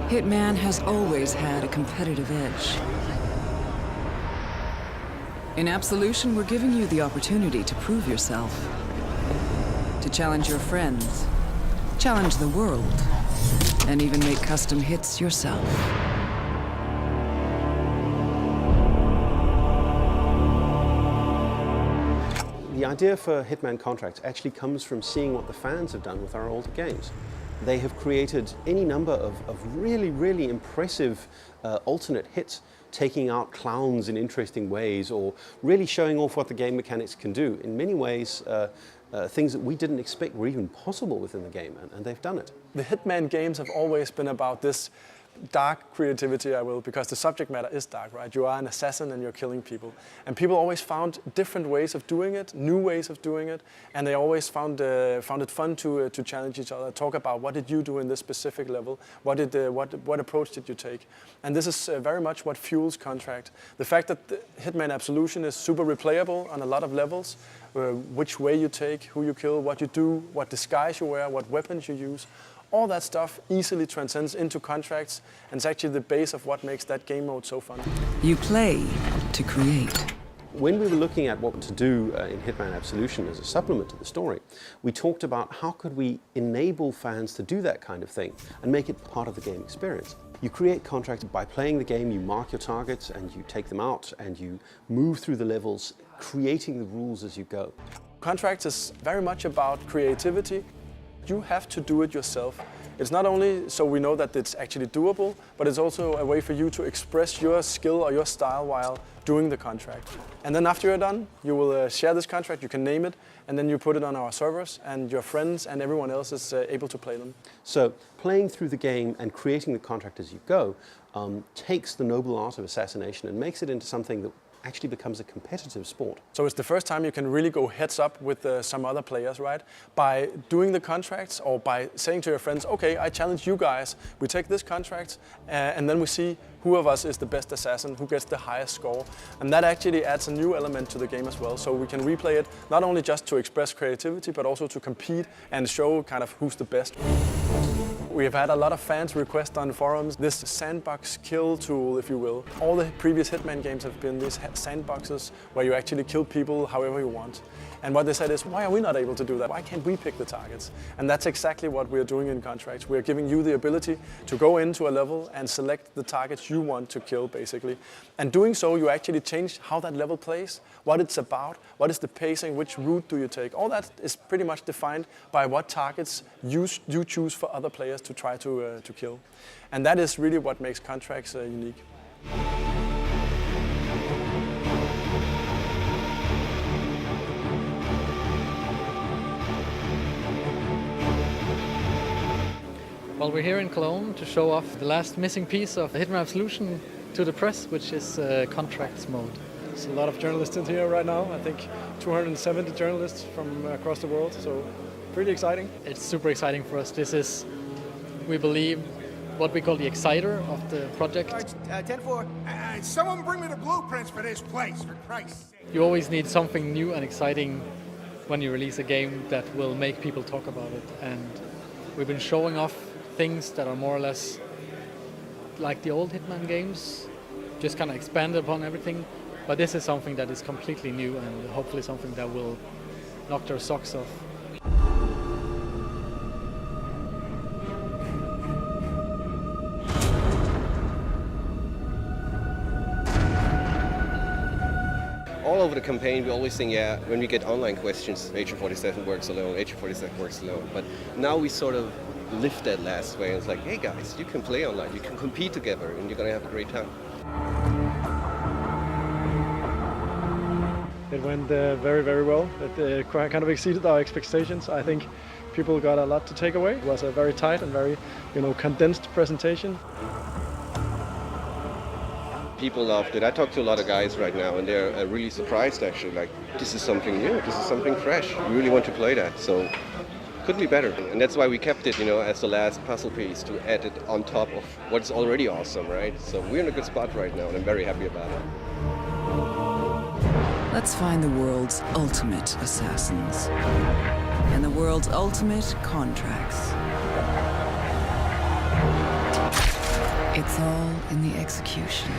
Hitman has always had a competitive edge. In Absolution, we're giving you the opportunity to prove yourself, to challenge your friends, challenge the world, and even make custom hits yourself. The idea for Hitman Contracts actually comes from seeing what the fans have done with our older games. They have created any number of really impressive alternate hits, taking out clowns in interesting ways or really showing off what the game mechanics can do. In many ways, things that we didn't expect were even possible within the game, and they've done it. The Hitman games have always been about this dark creativity, because the subject matter is dark, right? You are an assassin and you're killing people. And people always found different ways of doing it, new ways of doing it, and they always found it fun to challenge each other, talk about what did you do in this specific level, what approach did you take? And this is very much what fuels Contract. The fact that the Hitman Absolution is super replayable on a lot of levels, which way you take, who you kill, what you do, what disguise you wear, what weapons you use, all that stuff easily transcends into Contracts, and it's actually the base of what makes that game mode so fun. You play to create. When we were looking at what to do in Hitman Absolution as a supplement to the story, we talked about how could we enable fans to do that kind of thing and make it part of the game experience. You create Contracts by playing the game, you mark your targets and you take them out and you move through the levels, creating the rules as you go. Contracts is very much about creativity. You have to do it yourself. It's not only so we know that it's actually doable, but it's also a way for you to express your skill or your style while doing the contract. And then after you're done, you will share this contract, you can name it, and then you put it on our servers, and your friends and everyone else is able to play them. So playing through the game and creating the contract as you go takes the noble art of assassination and makes it into something that actually becomes a competitive sport. So it's the first time you can really go heads up with some other players, right? By doing the contracts or by saying to your friends, okay, I challenge you guys, we take this contract and then we see who of us is the best assassin, who gets the highest score. And that actually adds a new element to the game as well. So we can replay it not only just to express creativity, but also to compete and show kind of who's the best. We have had a lot of fans request on forums this sandbox kill tool, if you will. All the previous Hitman games have been these sandboxes where you actually kill people however you want. And what they said is, why are we not able to do that? Why can't we pick the targets? And that's exactly what we're doing in Contracts. We're giving you the ability to go into a level and select the targets you want to kill, basically. And doing so, you actually change how that level plays, what it's about, what is the pacing, which route do you take. All that is pretty much defined by what targets you choose for other players to try to kill. And that is really what makes Contracts unique. Well, we're here in Cologne to show off the last missing piece of Hitman Absolution to the press, which is Contracts mode. There's a lot of journalists in here right now. I think 270 journalists from across the world, so pretty exciting. It's super exciting for us. This is, we believe, what we call the exciter of the project. 10-4. Someone bring me the blueprints for this place, for Christ's sake. You always need something new and exciting when you release a game that will make people talk about it. And we've been showing off things that are more or less like the old Hitman games, just kind of expanded upon everything. But this is something that is completely new and hopefully something that will knock their socks off. All over the campaign, we always think, yeah, when we get online questions, Agent 47 works alone, Agent 47 works alone. But now we sort of lift that last way and it's like, hey guys, you can play online, you can compete together and you're going to have a great time. It went very, very well. It kind of exceeded our expectations. I think people got a lot to take away. It was a very tight and very, condensed presentation. People loved it. I talked to a lot of guys right now and they're really surprised actually, like, this is something new, this is something fresh. We really want to play that, so couldn't be better. And that's why we kept it, as the last puzzle piece to add it on top of what's already awesome, right? So we're in a good spot right now and I'm very happy about it. Let's find the world's ultimate assassins and the world's ultimate contracts. It's all in the execution.